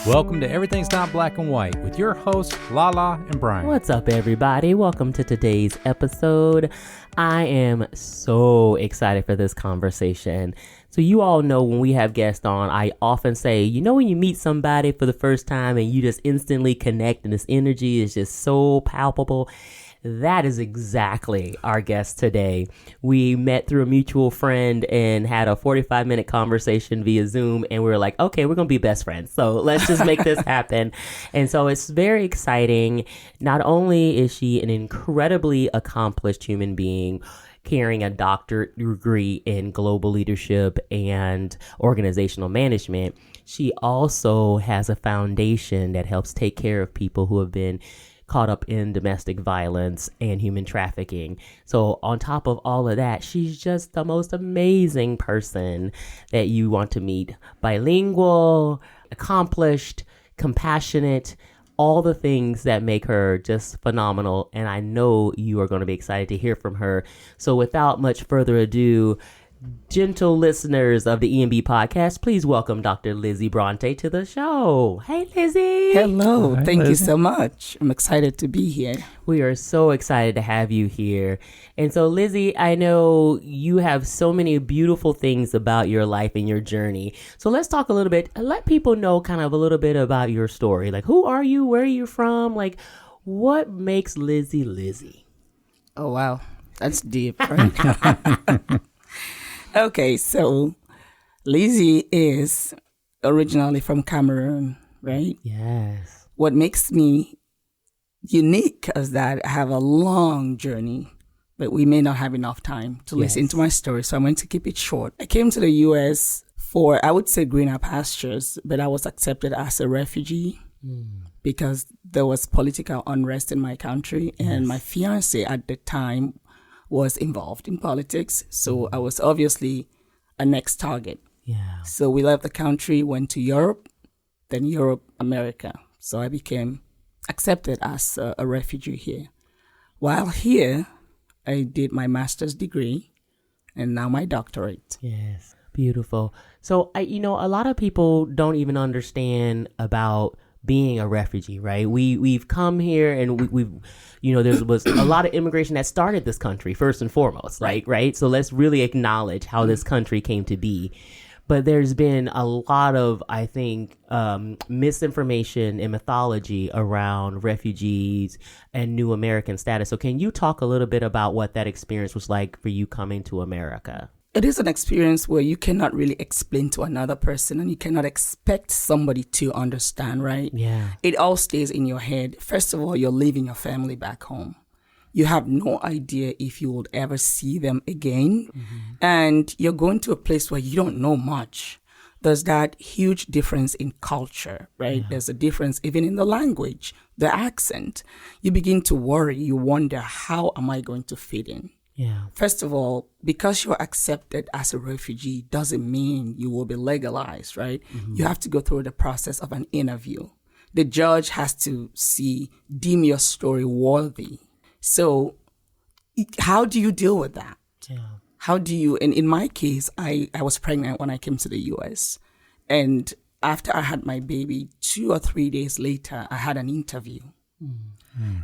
Welcome to Everything's Not Black and White with your hosts, Lala and Brian. What's up, everybody? Welcome to today's episode. I am so excited for this conversation. So you all know when we have guests on, I often say, you know when you meet somebody for the first time and you just instantly connect and this energy is just so palpable? That is exactly our guest today. We met through a mutual friend and had a 45-minute conversation via Zoom, and we were like, okay, we're going to be best friends. So let's just make this happen. And so it's very exciting. Not only is she an incredibly accomplished human being, carrying a doctorate degree in global leadership and organizational management, she also has a foundation that helps take care of people who have been caught up in domestic violence and human trafficking. So on top of all of that, she's just the most amazing person that you want to meet. Bilingual, accomplished, compassionate, all the things that make her just phenomenal. And I know you are going to be excited to hear from her. So without much further ado, gentle listeners of the EMB podcast, please welcome Dr. Lizzie Bronte to the show. Hey, Lizzie. Hello. Hi, Thank Lizzie. you so much. I'm excited to be here. We are so excited to have you here. And so, Lizzie, I know you have so many beautiful things about your life and your journey. So let's talk a little bit, let people know kind of a little bit about your story. Like, who are you? Where are you from? Like, what makes Lizzie Lizzie? Oh, wow. That's deep, right? Okay, so Lizzie is originally from Cameroon, right? Yes. What makes me unique is that I have a long journey, but we may not have enough time to listen to my story, so I'm going to keep it short. I came to the U.S. for, I would say, greener pastures, but I was accepted as a refugee because there was political unrest in my country, and my fiancé at the time was involved in politics, so I was obviously a next target. Yeah. So we left the country, went to Europe, then Europe, America. So I became accepted as a refugee here. While here, I did my master's degree and now my doctorate. Yes. Beautiful. So, a lot of people don't even understand about being a refugee, right? We've come here and we've there was a lot of immigration that started this country first and foremost, right? So let's really acknowledge how this country came to be. But there's been a lot of, I think, misinformation and mythology around refugees and new American status. So can you talk a little bit about what that experience was like for you coming to America? It is an experience where you cannot really explain to another person and you cannot expect somebody to understand, right? Yeah. It all stays in your head. First of all, you're leaving your family back home. You have no idea if you will ever see them again. And you're going to a place where you don't know much. There's that huge difference in culture, right? There's a difference even in the language, the accent. You begin to worry. You wonder, how am I going to fit in? Yeah. First of all, because you're accepted as a refugee doesn't mean you will be legalized, right? You have to go through the process of an interview. The judge has to deem your story worthy. So how do you deal with that? Yeah. How do you, and in my case, I was pregnant when I came to the US. And after I had my baby, 2 or 3 days later, I had an interview.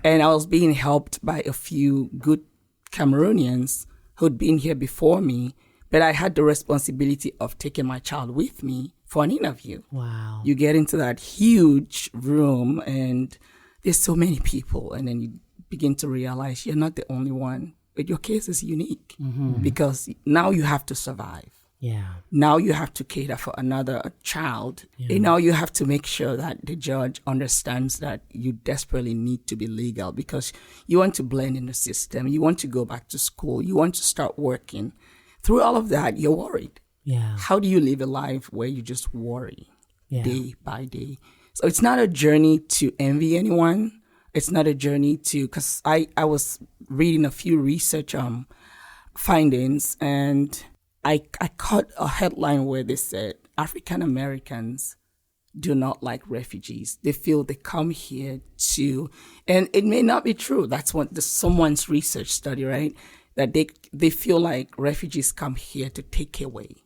And I was being helped by a few good Cameroonians who'd been here before me, but I had the responsibility of taking my child with me for an interview. Wow. You get into that huge room and there's so many people, and then you begin to realize you're not the only one, but your case is unique because now you have to survive. Yeah. Now you have to cater for another child. And now you have to make sure that the judge understands that you desperately need to be legal because you want to blend in the system. You want to go back to school. You want to start working. Through all of that, you're worried. Yeah. How do you live a life where you just worry day by day? So it's not a journey to envy anyone. It's not a journey to, because I was reading a few research findings, and I caught a headline where they said African Americans do not like refugees. They feel they come here to, and it may not be true. That's what someone's research study, right? That they feel like refugees come here to take away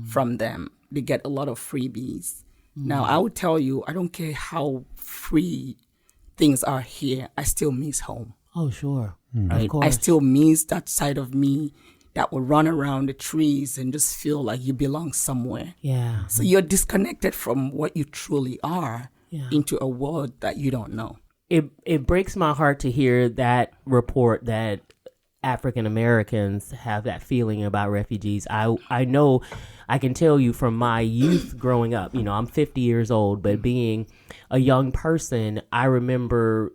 from them. They get a lot of freebies. Now, I would tell you, I don't care how free things are here, I still miss home. Oh, sure. Right? Of course. I still miss that side of me that will run around the trees and just feel like you belong somewhere. Yeah. So you're disconnected from what you truly are into a world that you don't know. It breaks my heart to hear that report that African Americans have that feeling about refugees. I know, I can tell you from my youth growing up, I'm 50 years old, but being a young person, I remember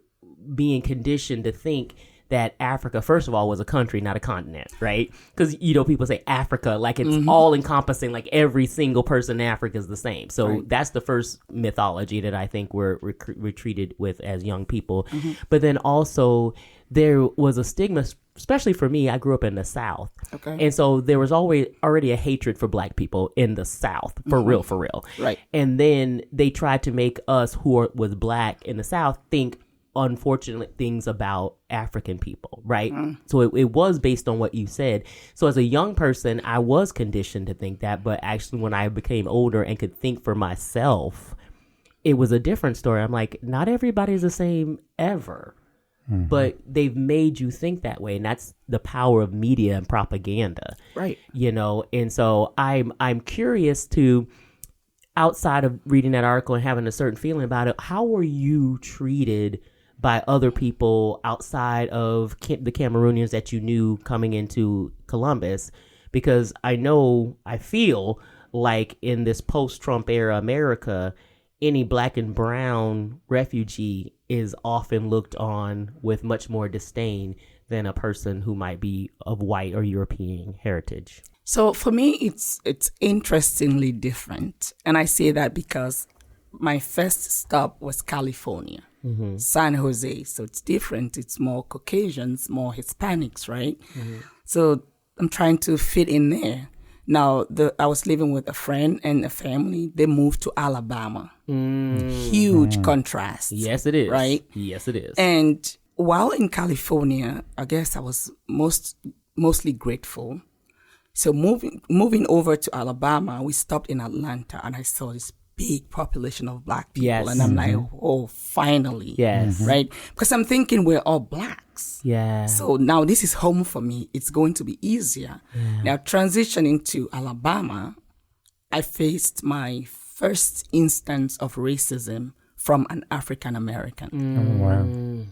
being conditioned to think that Africa, first of all, was a country, not a continent, right? Because, people say Africa, like it's all encompassing, like every single person in Africa is the same. So that's the first mythology that I think we're treated with as young people. But then also there was a stigma, especially for me. I grew up in the South. Okay. And so there was already a hatred for Black people in the South, for real. Right. And then they tried to make us who was Black in the South think unfortunate things about African people, right? So it was based on what you said. So as a young person, I was conditioned to think that, but actually when I became older and could think for myself, it was a different story. I'm like, not everybody's the same ever, but they've made you think that way. And that's the power of media and propaganda, right? And so I'm curious to, outside of reading that article and having a certain feeling about it, how were you treated by other people outside of the Cameroonians that you knew coming into Columbus? Because I feel like in this post-Trump era America, any Black and brown refugee is often looked on with much more disdain than a person who might be of white or European heritage. So for me, it's interestingly different. And I say that because my first stop was California, San Jose. So it's different. It's more Caucasians, more Hispanics, right? So I'm trying to fit in there. Now, I was living with a friend and a family. They moved to Alabama. Huge contrast. Yes, it is. Right? Yes, it is. And while in California, I guess I was mostly grateful. So moving over to Alabama, we stopped in Atlanta, and I saw this big population of Black people. Yes. And I'm like, oh, finally. Yes. Right? Because I'm thinking we're all Blacks. Yeah. So now this is home for me. It's going to be easier. Yeah. Now, transitioning to Alabama, I faced my first instance of racism from an African American. Oh, wow.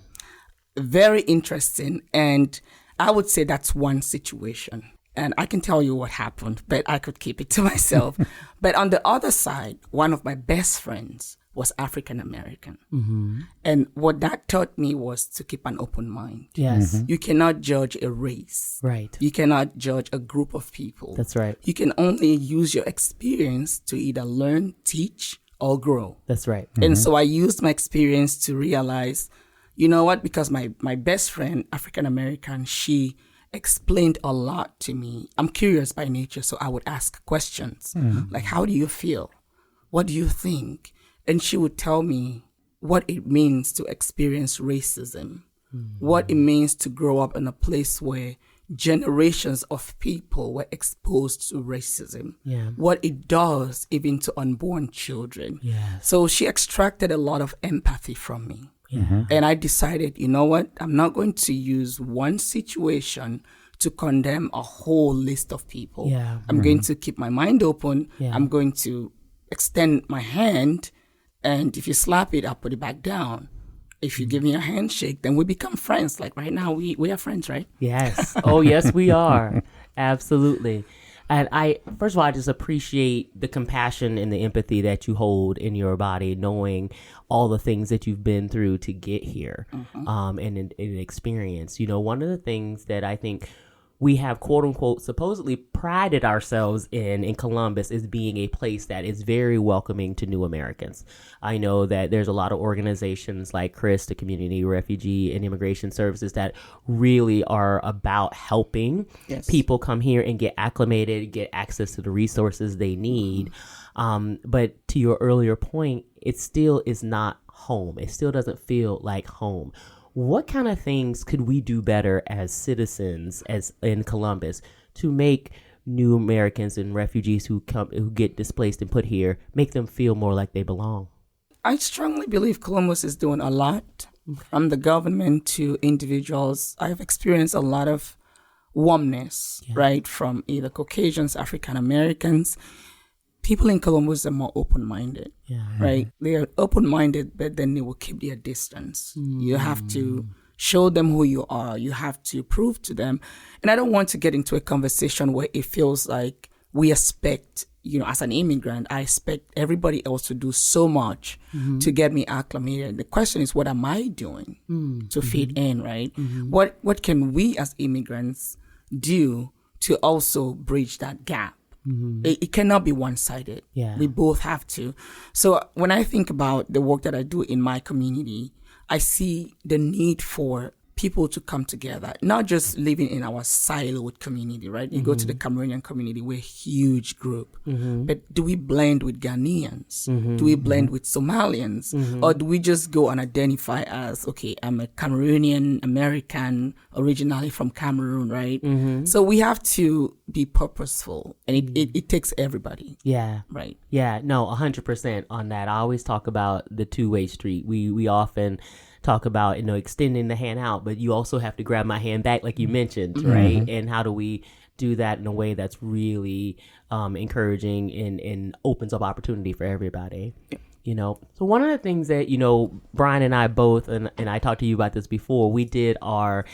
Very interesting. And I would say that's one situation. And I can tell you what happened, but I could keep it to myself. But on the other side, one of my best friends was African American. And what that taught me was to keep an open mind. Yes. You cannot judge a race. Right. You cannot judge a group of people. That's right. You can only use your experience to either learn, teach, or grow. That's right. And so I used my experience to realize, you know what, because my best friend, African American, she explained a lot to me. I'm curious by nature, so I would ask questions like, how do you feel? What do you think? And she would tell me what it means to experience racism, what it means to grow up in a place where generations of people were exposed to racism, what it does even to unborn children. So she extracted a lot of empathy from me. And I decided, you know what? I'm not going to use one situation to condemn a whole list of people. I'm going to keep my mind open. I'm going to extend my hand. And if you slap it, I'll put it back down. If you give me a handshake, then we become friends. Like right now, we are friends, right? Yes. Oh, yes, we are. Absolutely. And first of all, I just appreciate the compassion and the empathy that you hold in your body, knowing all the things that you've been through to get here, and experience. One of the things that I think we have, quote unquote, supposedly prided ourselves in Columbus is being a place that is very welcoming to new Americans. I know that there's a lot of organizations like CHRIS, the Community Refugee and Immigration Services, that really are about helping people come here and get acclimated, get access to the resources they need. But to your earlier point, it still is not home. It still doesn't feel like home. What kind of things could we do better as citizens, as in Columbus, to make new Americans and refugees who get displaced and put here, make them feel more like they belong? I strongly believe Columbus is doing a lot, from the government to individuals. I've experienced a lot of warmness, right, from either Caucasians, African Americans. People in Columbus are more open-minded, right? They are open-minded, but then they will keep their distance. You have to show them who you are. You have to prove to them. And I don't want to get into a conversation where it feels like we expect, as an immigrant, I expect everybody else to do so much to get me acclimated. The question is, what am I doing to fit in, right? What can we as immigrants do to also bridge that gap? It cannot be one-sided. We both have to. So when I think about the work that I do in my community, I see the need for people to come together, not just living in our siloed community, right? You go to the Cameroonian community, we're a huge group. But do we blend with Ghanaians? Do we blend with Somalians? Or do we just go and identify as, okay, I'm a Cameroonian American, originally from Cameroon, right? So we have to be purposeful, and it takes everybody. Right. No, 100% on that. I always talk about the two-way street. We often talk about, extending the hand out, but you also have to grab my hand back, like you mentioned, right? And how do we do that in a way that's really encouraging and opens up opportunity for everybody? So one of the things that, Brian and I both, and I talked to you about this before, we did our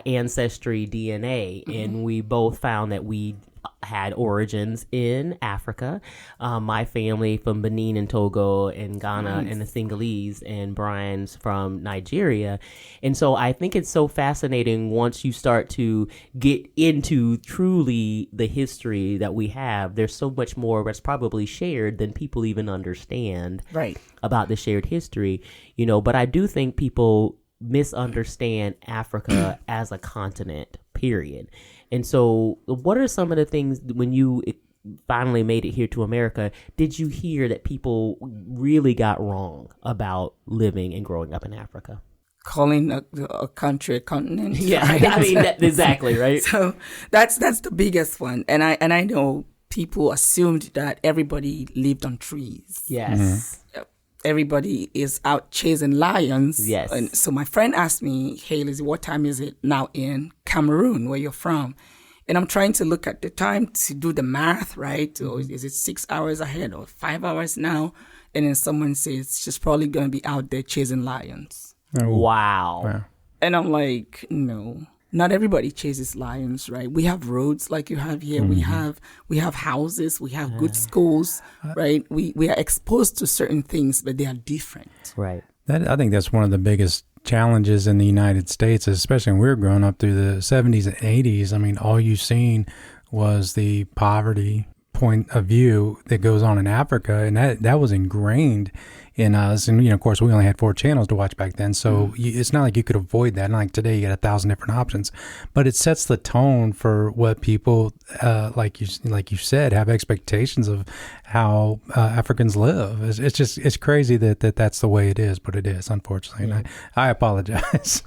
ancestry DNA, and we both found that we had origins in Africa. My family from Benin and Togo and Ghana and the Sinhalese, and Brian's from Nigeria. And so I think it's so fascinating once you start to get into truly the history that we have. There's so much more that's probably shared than people even understand about the shared history, but I do think people misunderstand Africa as a continent, period. And so what are some of the things when you finally made it here to America, did you hear that people really got wrong about living and growing up in Africa? Calling a country a continent. Right? I mean, exactly, right? So that's the biggest one. And I know people assumed that everybody lived on trees. Yes. Everybody is out chasing lions. Yes. And so my friend asked me, hey, Lizzie, what time is it now in Cameroon, where you're from? And I'm trying to look at the time to do the math, right? Or is it 6 hours ahead or 5 hours now? And then someone says she's probably going to be out there chasing lions. Wow. And I'm like, no. Not everybody chases lions, right? We have roads like you have here. We have houses. We have good schools, right? We are exposed to certain things, but they are different. Right. I think that's one of the biggest challenges in the United States, especially when we were growing up through the 70s and 80s. I mean, all you've seen was the poverty point of view that goes on in Africa, and that was ingrained in us. And of course, we only had 4 channels to watch back then, so it's not like you could avoid that. Not like today, you got 1,000 different options. But it sets the tone for what people, like you said, have expectations of how Africans live. It's crazy that that's the way it is, but it is, unfortunately. And I apologize.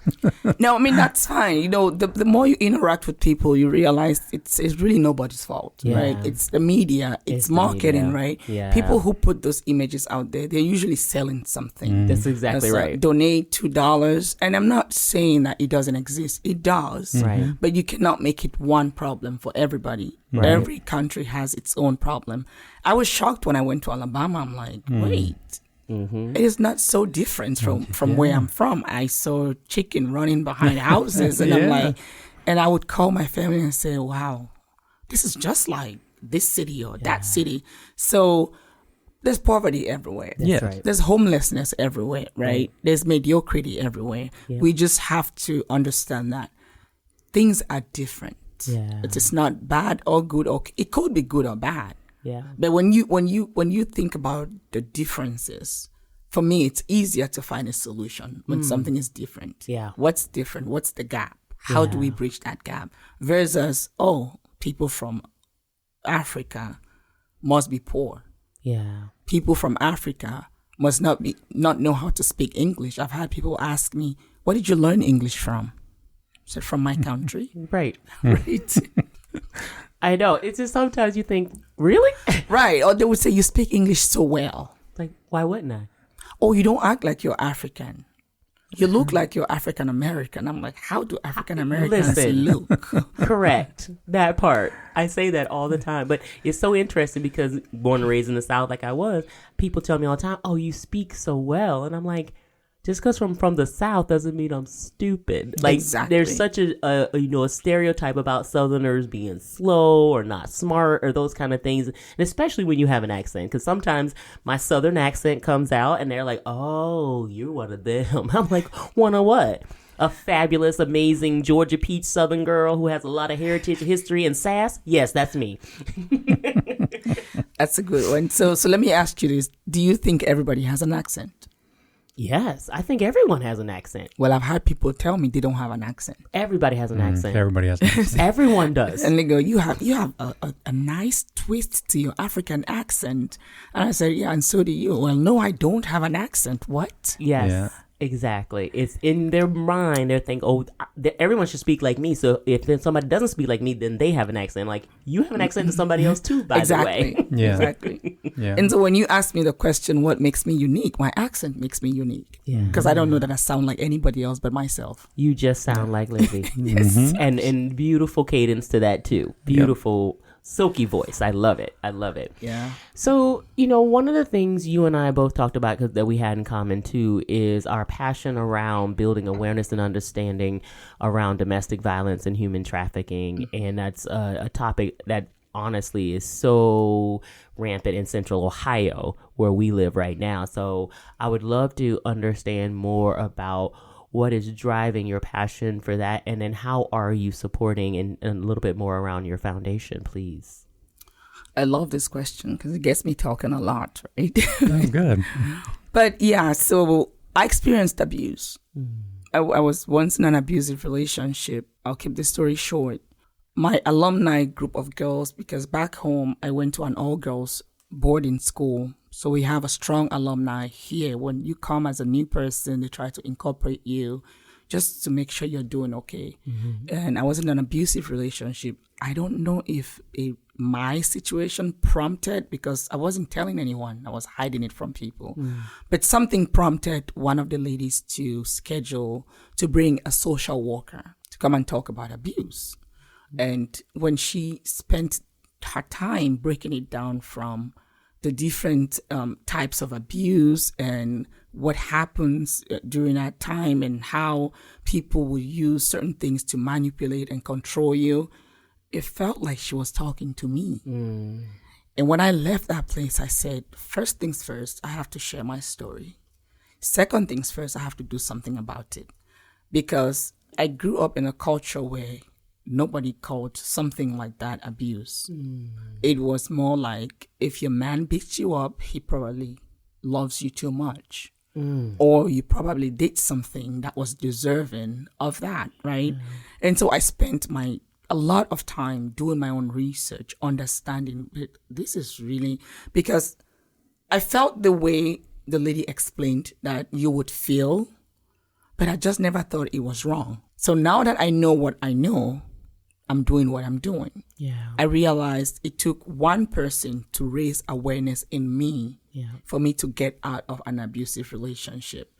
No, I mean that's fine. The more you interact with people, you realize it's really nobody's fault, right? It's the media, it's marketing, right? Yeah. People who put those images out there, they're usually selling something. That's exactly right. Donate $2, and I'm not saying that it doesn't exist. It does, right? But you cannot make it one problem for everybody. Right. Every country has its own problem. I was shocked when I went to Alabama. I'm like, wait. It is not so different from where I'm from. I saw chicken running behind houses, and I'm like, and I would call my family and say, wow, this is just like this city or that city. So there's poverty everywhere. Right. There's homelessness everywhere, right? There's mediocrity everywhere. We just have to understand that things are different. It's not bad or good, or it could be good or bad. But when you think about the differences, for me, it's easier to find a solution when something is different. What's different? What's the gap? How do we bridge that gap? Versus, people from Africa must be poor. People from Africa must not know how to speak English. I've had people ask me, "Where did you learn English from?" I said, "From my country." Right. Right. I know. It's just sometimes you think, really? Right. Or they would say, you speak English so well. Like, why wouldn't I? Oh, you don't act like you're African. You look like you're African American. I'm like, how do African Americans look? Correct. That part. I say that all the time. But it's so interesting because born and raised in the South like I was, people tell me all the time, oh, you speak so well. And I'm like, just because I'm from the South doesn't mean I'm stupid. Like, exactly. There's such a stereotype about Southerners being slow or not smart or those kind of things. And especially when you have an accent. Because sometimes my Southern accent comes out and they're like, oh, you're one of them. I'm like, one of what? A fabulous, amazing Georgia Peach Southern girl who has a lot of heritage, history, and sass? Yes, that's me. That's a good one. So let me ask you this. Do you think everybody has an accent? Yes, I think everyone has an accent. Well, I've had people tell me they don't have an accent. Everybody has an accent. Everybody has an accent. Everyone does. And they go, you have a nice twist to your African accent. And I said, yeah, and so do you. Well, no, I don't have an accent. What? Yes. Yeah. Exactly. It's in their mind. They're thinking, oh, everyone should speak like me. So if then somebody doesn't speak like me, then they have an accent. Like, you have an accent to somebody else too, by the way. Yeah. Exactly. Yeah. And so when you ask me the question, what makes me unique? My accent makes me unique. Yeah. Because I don't know that I sound like anybody else but myself. You just sound like Lizzie. Yes. And beautiful cadence to that too. Beautiful, silky voice. I love it. I love it. Yeah. So, one of the things you and I both talked about that we had in common too is our passion around building awareness and understanding around domestic violence and human trafficking. And that's a topic that honestly is so rampant in Central Ohio, where we live right now. So I would love to understand more about what is driving your passion for that, and then how are you supporting and a little bit more around your foundation, please. I love this question because it gets me talking a lot, right? Oh, good. But yeah, so I experienced abuse. I was once in an abusive relationship. I'll keep the story short. My alumni group of girls, because back home I went to an all-girls boarding school. So we have a strong alumni here. When you come as a new person, they try to incorporate you just to make sure you're doing okay. And I was in an abusive relationship. I don't know if my situation prompted, because I wasn't telling anyone. I was hiding it from people. But something prompted one of the ladies to bring a social worker to come and talk about abuse. And when she spent her time breaking it down from the different types of abuse and what happens during that time and how people will use certain things to manipulate and control you, it felt like she was talking to me. And when I left that place, I said, first things first, I have to share my story. Second things first, I have to do something about it. Because I grew up in a culture where nobody called something like that abuse. It was more like, if your man beats you up, he probably loves you too much. Or you probably did something that was deserving of that, right? And so I spent a lot of time doing my own research, understanding this is really, because I felt the way the lady explained that you would feel, but I just never thought it was wrong. So now that I know what I know, I'm doing what I'm doing. Yeah. I realized it took one person to raise awareness in me for me to get out of an abusive relationship.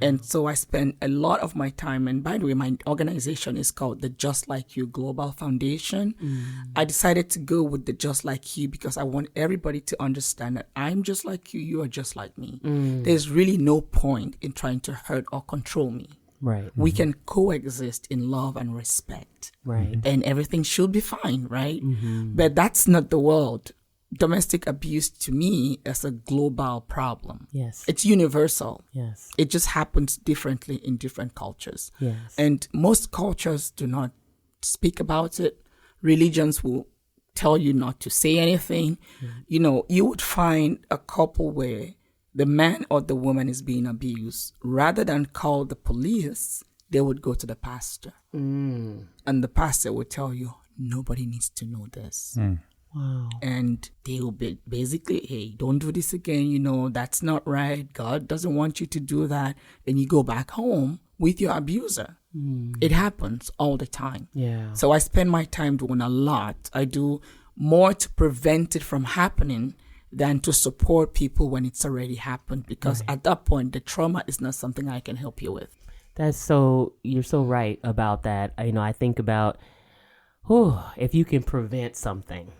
And so I spent a lot of my time, and by the way, my organization is called the Just Like You Global Foundation. I decided to go with the Just Like You because I want everybody to understand that I'm just like you, you are just like me. There's really no point in trying to hurt or control me. Right. We can coexist in love and respect. Right. And everything should be fine, right? But that's not the world. Domestic abuse to me is a global problem. Yes. It's universal. Yes. It just happens differently in different cultures. Yes. And most cultures do not speak about it. Religions will tell you not to say anything. You would find a couple where the man or the woman is being abused. Rather than call the police, they would go to the pastor. And the pastor would tell you, nobody needs to know this. Wow. And they will be basically, hey, don't do this again. You know, that's not right. God doesn't want you to do that. And you go back home with your abuser. It happens all the time. Yeah. So I spend my time doing a lot. I do more to prevent it from happening than to support people when it's already happened. Because at that point, the trauma is not something I can help you with. You're so right about that. You know, I think about, if you can prevent something.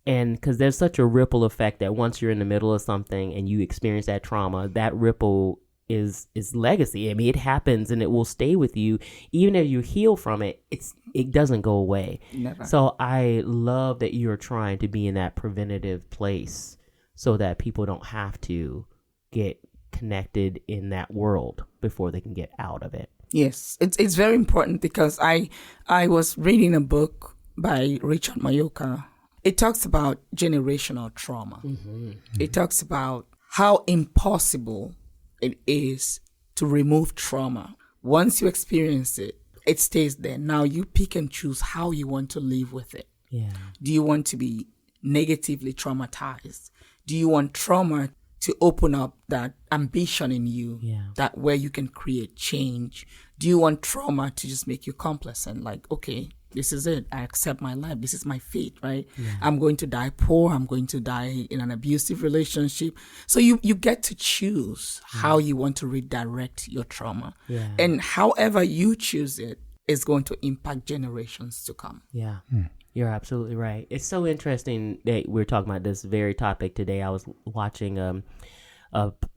And because there's such a ripple effect that once you're in the middle of something and you experience that trauma, that ripple is legacy. I mean, it happens and it will stay with you. Even if you heal from it, it doesn't go away. Never. So I love that you're trying to be in that preventative place so that people don't have to get connected in that world before they can get out of it. Yes, it's very important because I was reading a book by Richard Mayoka. It talks about generational trauma. It talks about how impossible it is to remove trauma. Once you experience it, it stays there. Now you pick and choose how you want to live with it. Yeah. Do you want to be negatively traumatized? Do you want trauma to open up that ambition in you, that where you can create change? Do you want trauma to just make you complacent? Like, okay, this is it. I accept my life. This is my fate, right? Yeah. I'm going to die poor. I'm going to die in an abusive relationship. So you get to choose how you want to redirect your trauma. Yeah. And however you choose it is going to impact generations to come. Yeah. You're absolutely right. It's so interesting that we're talking about this very topic today. I was watching a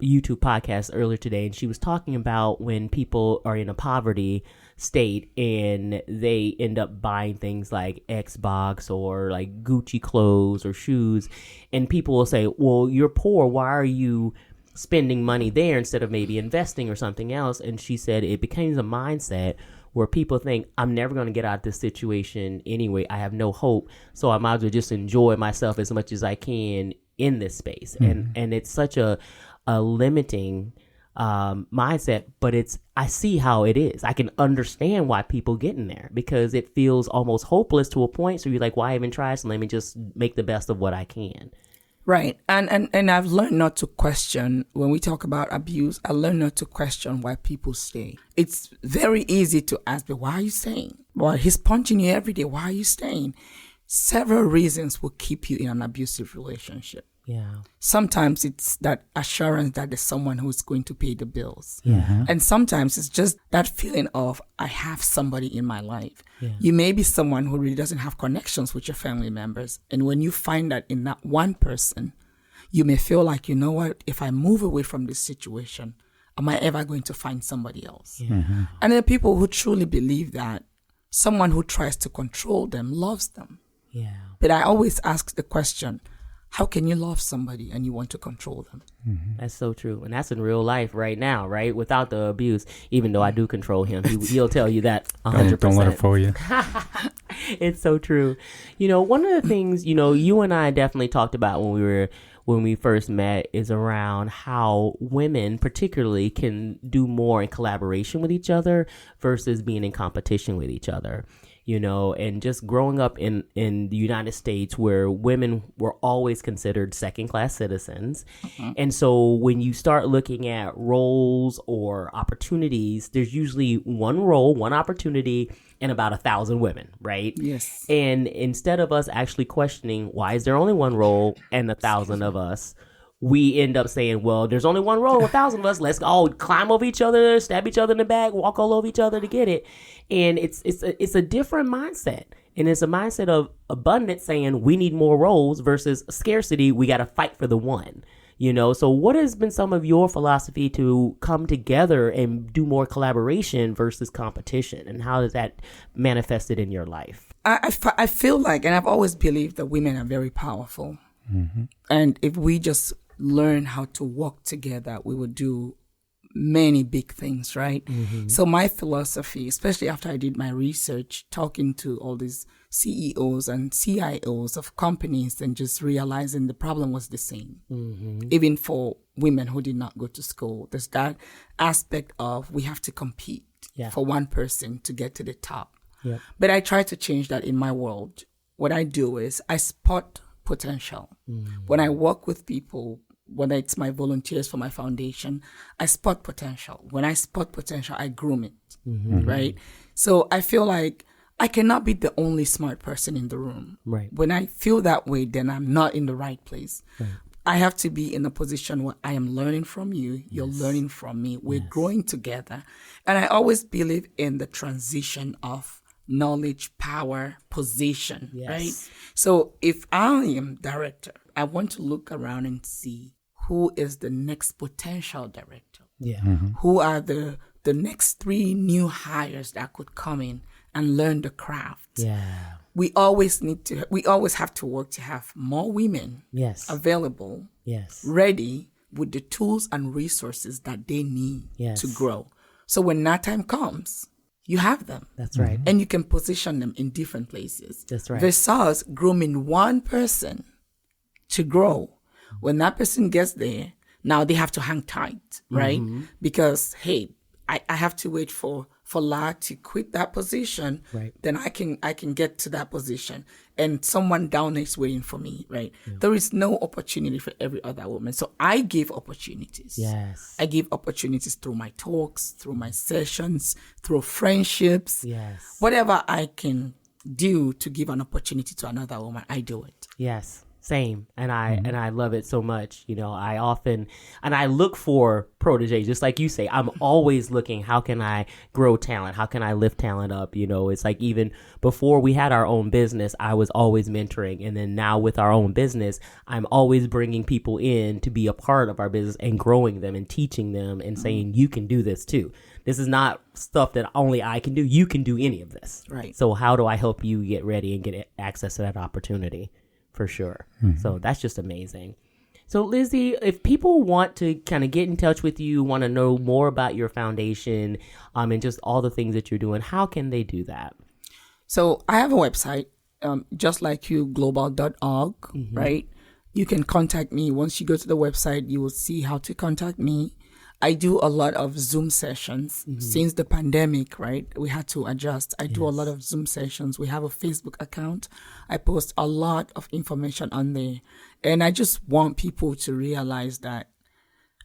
YouTube podcast earlier today, and she was talking about when people are in a poverty state and they end up buying things like Xbox or like Gucci clothes or shoes, and people will say, well, you're poor, why are you spending money there instead of maybe investing or something else? And she said it becomes a mindset where people think, I'm never going to get out of this situation anyway. I have no hope. So I might as well just enjoy myself as much as I can in this space. And it's such a limiting mindset, but I see how it is. I can understand why people get in there because it feels almost hopeless to a point. So you're like, why even try? So let me just make the best of what I can. Right. And I've learned not to question when we talk about abuse. I learned not to question why people stay. It's very easy to ask, but why are you staying? Well, he's punching you every day. Why are you staying? Several reasons will keep you in an abusive relationship. Yeah. Sometimes it's that assurance that there's someone who's going to pay the bills. Yeah. And sometimes it's just that feeling of, I have somebody in my life. Yeah. You may be someone who really doesn't have connections with your family members. And when you find that in that one person, you may feel like, you know what, if I move away from this situation, am I ever going to find somebody else? Yeah. And there are people who truly believe that someone who tries to control them loves them. Yeah. But I always ask the question, how can you love somebody and you want to control them? That's so true. And that's in real life right now, right? Without the abuse, even though I do control him, he'll tell you that 100%. Don't let it fool you. It's so true. You know, one of the things, you know, you and I definitely talked about when we first met is around how women particularly can do more in collaboration with each other versus being in competition with each other. You know, and just growing up in the United States where women were always considered second-class citizens. And so when you start looking at roles or opportunities, there's usually one role, one opportunity, and about 1,000 women, right? Yes. And instead of us actually questioning, why is there only one role and 1,000 of us? We end up saying, well, there's only one role, 1,000 of us. Let's all climb over each other, stab each other in the back, walk all over each other to get it. And it's a different mindset. And it's a mindset of abundance saying we need more roles versus scarcity. We got to fight for the one, you know? So what has been some of your philosophy to come together and do more collaboration versus competition? And how has that manifested in your life? I feel like, and I've always believed that women are very powerful. And if we just learn how to work together, we would do many big things, right? So my philosophy, especially after I did my research, talking to all these CEOs and CIOs of companies and just realizing the problem was the same. Even for women who did not go to school, there's that aspect of we have to compete for one person to get to the top. But I try to change that in my world. what I do is I spot potential. When I work with people, whether it's my volunteers for my foundation, I spot potential. When I spot potential, I groom it, right? So I feel like I cannot be the only smart person in the room. Right. When I feel that way, then I'm not in the right place. Right. I have to be in a position where I am learning from you. You're learning from me. We're growing together. And I always believe in the transition of knowledge, power, position, right? So if I am director, I want to look around and see who is the next potential director. Yeah. Who are the next 3 new hires that could come in and learn the craft. Yeah. We always have to work to have more women available, ready with the tools and resources that they need to grow. So when that time comes, you have them. That's right. And you can position them in different places. That's right. Versus grooming one person to grow. When that person gets there, now they have to hang tight, right? Because, hey, I have to wait for La to quit that position, then I can get to that position. And someone down there is waiting for me, right? Yeah. There is no opportunity for every other woman. So I give opportunities. Yes. I give opportunities through my talks, through my sessions, through friendships. Yes. Whatever I can do to give an opportunity to another woman, I do it. Yes. Same. And I love it so much. You know, I look for proteges, just like you say. I'm always looking, how can I grow talent? How can I lift talent up? You know, it's like even before we had our own business, I was always mentoring. And then now with our own business, I'm always bringing people in to be a part of our business and growing them and teaching them and saying, you can do this too. This is not stuff that only I can do. You can do any of this. Right. So how do I help you get ready and get access to that opportunity? For sure. So that's just amazing. So Lizzie, if people want to kind of get in touch with you, want to know more about your foundation, and just all the things that you're doing, how can they do that? So I have a website, just like you, global.org, right? You can contact me. Once you go to the website, you will see how to contact me. I do a lot of Zoom sessions since the pandemic, right? We had to adjust. I do a lot of Zoom sessions. We have a Facebook account. I post a lot of information on there. And I just want people to realize that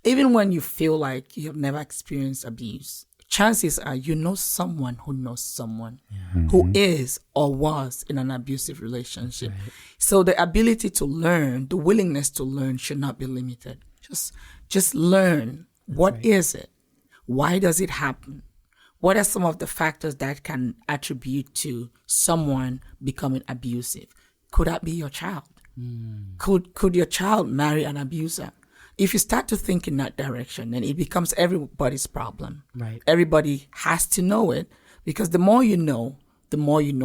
even when you feel like you have never experienced abuse, chances are you know someone who knows someone who is or was in an abusive relationship. Right. So the ability to learn, the willingness to learn should not be limited. Just learn. What is it? Why does it happen? What are some of the factors that can attribute to someone becoming abusive? Could that be your child? Could your child marry an abuser? If you start to think in that direction, then it becomes everybody's problem. Right. Everybody has to know it, because the more you know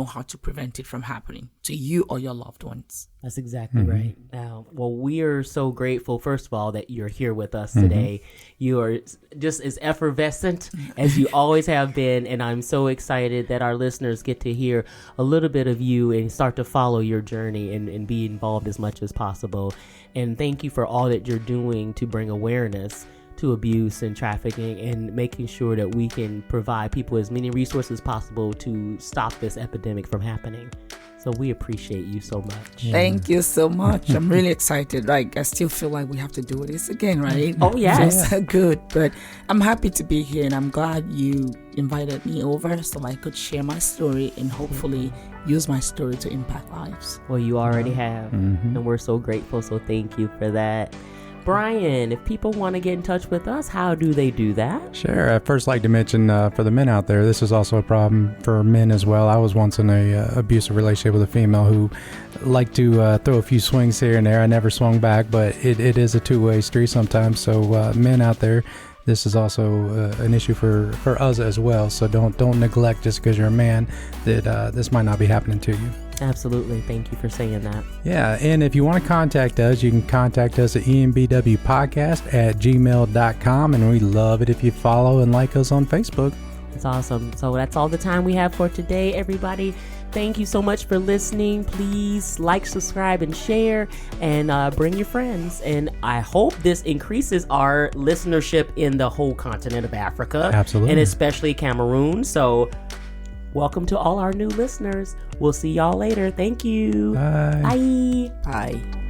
how to prevent it from happening to you or your loved ones. That's exactly right. Now, well, we are so grateful, first of all, that you're here with us today. You are just as effervescent as you always have been. And I'm so excited that our listeners get to hear a little bit of you and start to follow your journey and be involved as much as possible. And thank you for all that you're doing to bring awareness to abuse and trafficking, and making sure that we can provide people as many resources as possible to stop this epidemic from happening. So we appreciate you so much. Thank you so much. I'm really excited. Like, I still feel like we have to do this again, right? Oh, yes. Good. But I'm happy to be here, and I'm glad you invited me over so I could share my story and hopefully use my story to impact lives. Well, you already have, and we're so grateful. So thank you for that. Brian, if people want to get in touch with us, how do they do that? Sure. I'd first like to mention for the men out there, this is also a problem for men as well. I was once in a abusive relationship with a female who liked to throw a few swings here and there. I never swung back, but it is a two-way street sometimes. So men out there, this is also an issue for us as well. So don't neglect just because you're a man that this might not be happening to you. Absolutely. Thank you for saying that. Yeah. And if you want to contact us, you can contact us at embwpodcast@gmail.com. And we love it if you follow and like us on Facebook. That's awesome. So that's all the time we have for today, everybody. Thank you so much for listening. Please like, subscribe, and share, and bring your friends. And I hope this increases our listenership in the whole continent of Africa. Absolutely. And especially Cameroon. So welcome to all our new listeners. We'll see y'all later. Thank you. Bye. Bye. Bye.